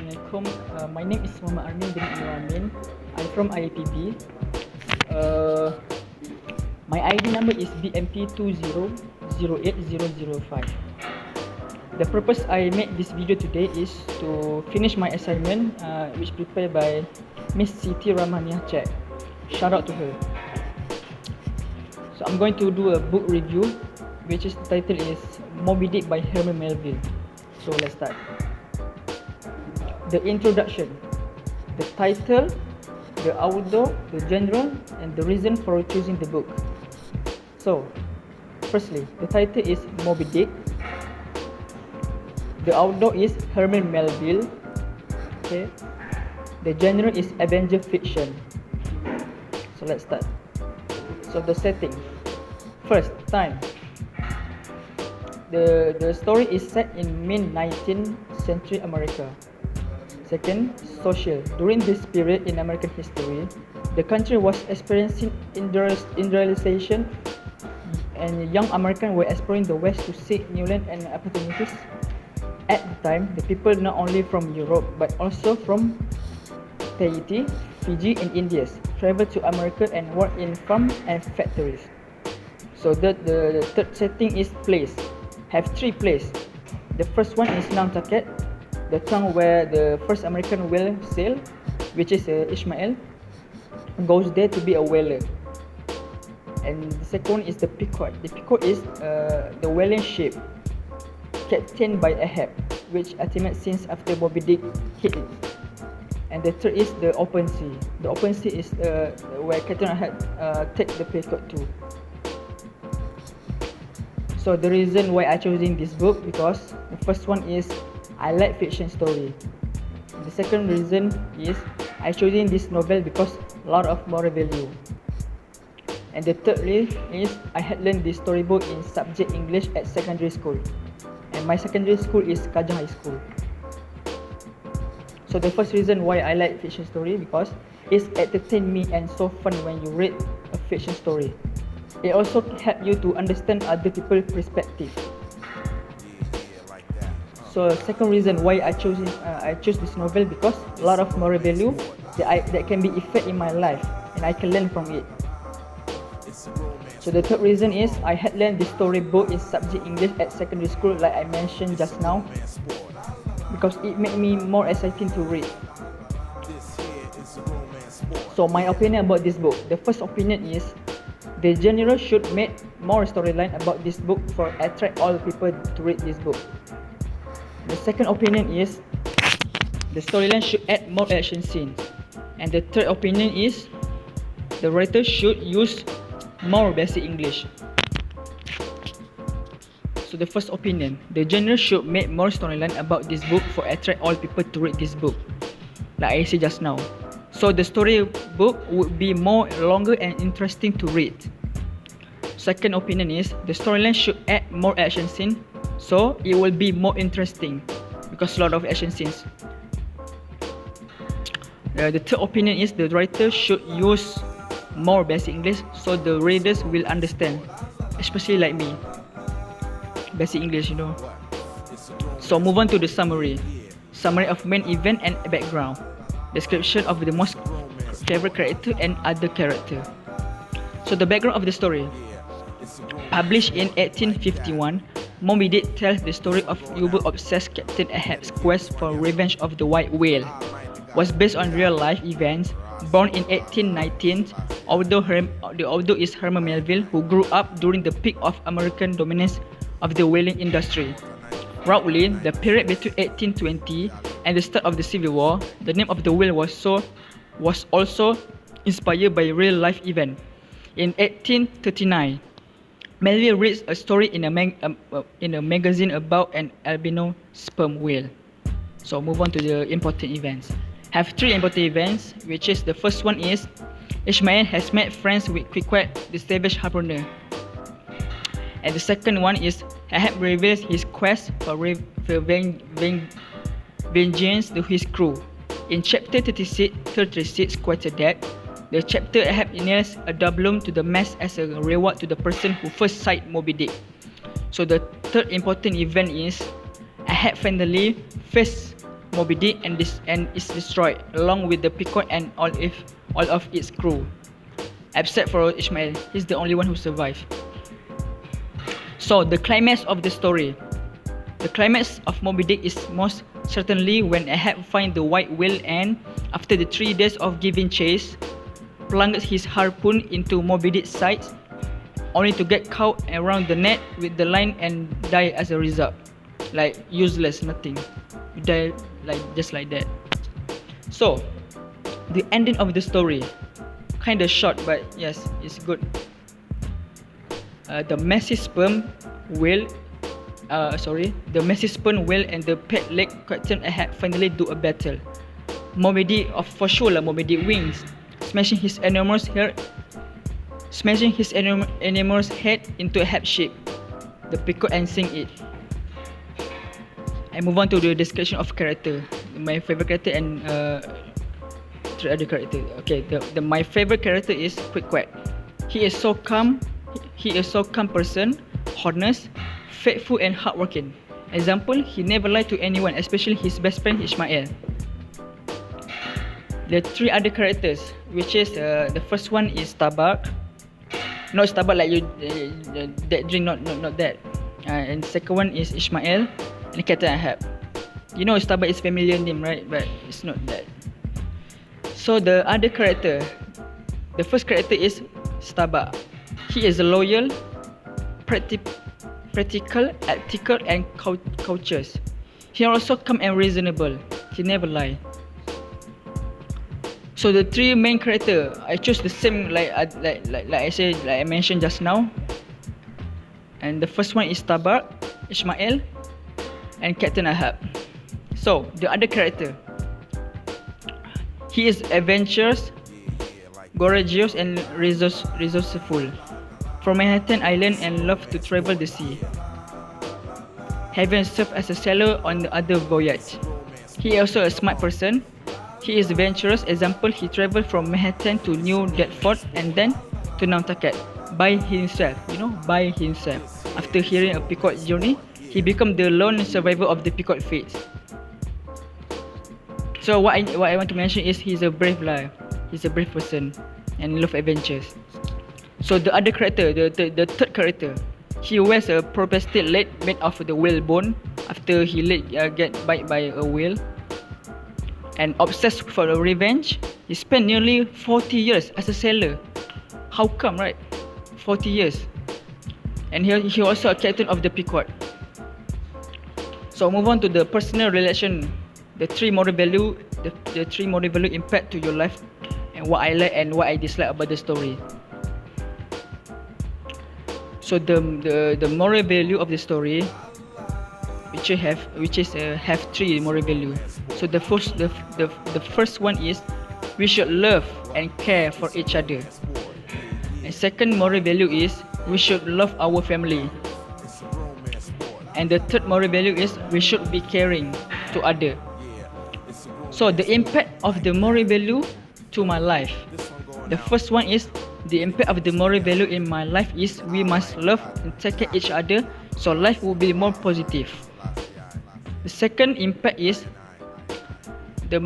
Assalamualaikum. My name is Muhammad Armeen bin Amin. I'm from IEP B. My ID number is BMP20080005. The purpose I made this video today is to finish my assignment, which prepared by Miss Siti Rahmaniah Cek. Shout out to her. So I'm going to do a book review, which is the title is Moby Dick by Herman Melville. So let's start. The introduction, the title, the author, the genre, and the reason for choosing the book. So, firstly, the title is Moby Dick. The author is Herman Melville. Okay. The genre is adventure fiction. So let's start. So the setting. First, time. The story is set in mid-19th century America. Second, social. During this period in American history, the country was experiencing industrialization, and young Americans were exploring the West to seek new land and opportunities. At the time, the people not only from Europe but also from Tahiti, Fiji, and India traveled to America and worked in farms and factories. So the third setting is place. Have three places. The first one is Nantucket, the town where the first American whale sailed, which is Ishmael, goes there to be a whaler. And the second one is the Pequod. The Pequod is the whaling ship captained by Ahab, which ultimately since after Moby Dick hit it. And the third is the open sea. The open sea is where Captain Ahab take the Pequod to. So the reason why I choosing this book, because the first one is I like fiction story. The second reason is I choosing this novel because a lot of moral value. And the third is I had learned this storybook in subject English at secondary school. And my secondary school is Kajang High School. So the first reason why I like fiction story because it's entertain me and so fun when you read a fiction story. It also help you to understand other people's perspective. So second reason why I chose this novel because a lot of moral value that can be effect in my life and I can learn from it. So the third reason is I had learned this storybook in subject English at secondary school, like I mentioned just now, because it made me more exciting to read. So my opinion about this book. The first opinion is the genre should make more storyline about this book for attract all people to read this book. The second opinion is the storyline should add more action scenes. And the third opinion is the writer should use more basic English. So the first opinion, the genre should make more storyline about this book for attract all people to read this book, like I said just now. So the story book would be more longer and interesting to read. Second opinion is the storyline should add more action scenes, so it will be more interesting because a lot of action scenes. The third opinion is the writer should use more basic English so the readers will understand, especially like me, basic English, you know. So move on to the summary of main event and background, description of the most favorite character and other character. So the background of the story. Published in 1851, Moby Dick tells the story of U-boat-obsessed Captain Ahab's quest for revenge of the white whale. Was based on real-life events. Born in 1819, the author is Herman Melville, who grew up during the peak of American dominance of the whaling industry. Roughly, the period between 1820 and the start of the Civil War, the name of the whale was also inspired by real-life event. In 1839, Melville reads a story in a magazine about an albino sperm whale. So move on to the important events. Have three important events, which is the first one is Ishmael has made friends with Queequeg, the savage harpooner. And the second one is Ahab reveals his quest for vengeance to his crew. In chapter 36 Quarterdeck, the chapter Ahab nails a doubloon to the mast as a reward to the person who first sighted Moby Dick. So the third important event is Ahab finally faced Moby Dick and is destroyed along with the Pequod and all of its crew, except for Ishmael. He's the only one who survived. So the climax of the story. The climax of Moby Dick is most certainly when Ahab finds the white whale and, after the 3 days of giving chase, plunges his harpoon into Moby Dick's side, only to get caught around the net with the line and die as a result. Like useless, nothing. You die like just like that. So the ending of the story, kinda short, but yes, it's good. The massive sperm whale and the pet leg Captain Ahab finally do a battle. Moby Dick, for sure Moby Dick wins, smashing his enormous head into Ahab's ship, the Pequod, and sink it. I move on to the description of character. My favorite character and 3 other character. Okay, my favorite character is Pequod. He is so calm person, honest, faithful and hardworking. Example, he never lied to anyone, especially his best friend Ishmael. The 3 other characters, which is the first one is Starbuck. Not Starbuck like you that drink, not that. And the second one is Ishmael and Captain Ahab. You know Starbuck is familiar name, right? But it's not that. So the other character, the first character is Starbuck. He is loyal, practical, ethical and courteous. He also calm and reasonable. He never lie. So the 3 main character, I chose the same like I mentioned just now. And the first one is Starbuck, Ishmael, and Captain Ahab. So the other character, he is adventurous, courageous, and resourceful. From Manhattan Island and love to travel the sea, having served as a sailor on the other voyage. He is also a smart person. He is adventurous. Example, he traveled from Manhattan to New Deptford and then to Nantucket by himself. After hearing a Pequod journey, he became the lone survivor of the Pequod fate. So what I want to mention is he's a brave person and love adventures. So the other character, the third character, he wears a prosthetic leg made of the whale bone after he get bite by a whale. And obsessed for revenge, he spent nearly 40 years as a sailor. How come, right? 40 years. And he also a captain of the Pequod. So move on to the personal relation, the 3 moral value, the 3 moral value impact to your life, and what I like and what I dislike about the story. So the moral value of the story, which have 3 moral value. So the first one is we should love and care for each other. And second moral value is we should love our family. And the third moral value is we should be caring to other. So the impact of the moral value to my life. The first one is the impact of the moral value in my life is we must love and take care each other, so life will be more positive. The second impact is the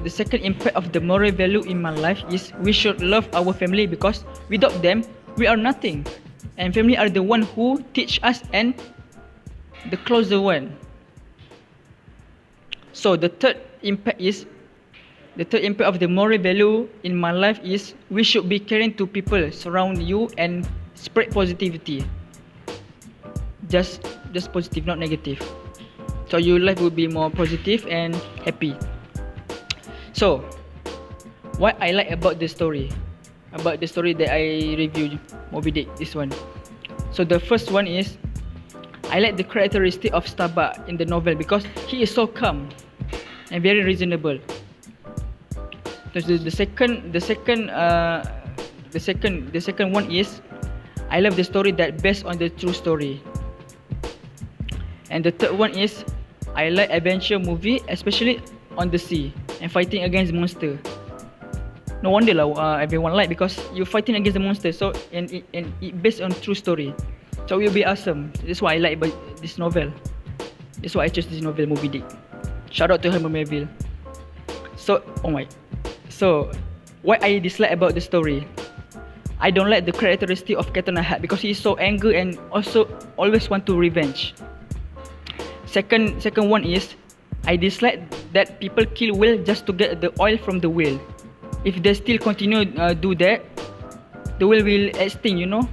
second impact of the moral value in my life is we should love our family, because without them we are nothing, and family are the one who teach us and the closer one. So the third impact of the moral value in my life is we should be caring to people surround you and spread positivity. Just positive, not negative. So your life will be more positive and happy. So what I like about the story that I reviewed, Moby Dick, this one. So the first one is I like the characteristic of Starbuck in the novel because he is so calm and very reasonable. The second one is I love the story that based on the true story. And the third one is I like adventure movie, especially on the sea and fighting against monster. No wonder everyone like, because you're fighting against the monster. So and it based on true story, so it will be awesome. That's what I like about this novel. That's why I chose this novel, Moby Dick. Shout out to Herman Melville. So, so what I dislike about the story, I don't like the characteristic of Captain Ahad because he is so angry and also always want to revenge. Second one is, I dislike that people kill whale just to get the oil from the whale. If they still continue do that, the whale will extinct, you know.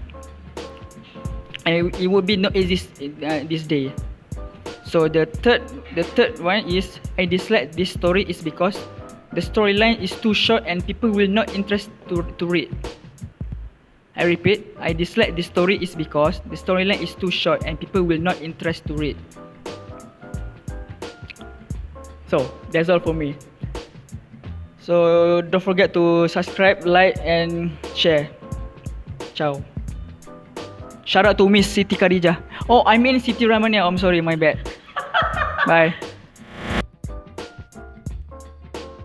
And it would be not exist this day. So the third one is, I dislike this story is because the storyline is too short and people will not interest to read. I repeat, I dislike this story is because the storyline is too short and people will not interest to read. So that's all for me. So don't forget to subscribe, like and share. Ciao. Shout out to Miss Siti Khadijah. Oh, I mean Siti Ramania. I'm sorry, my bad. Bye.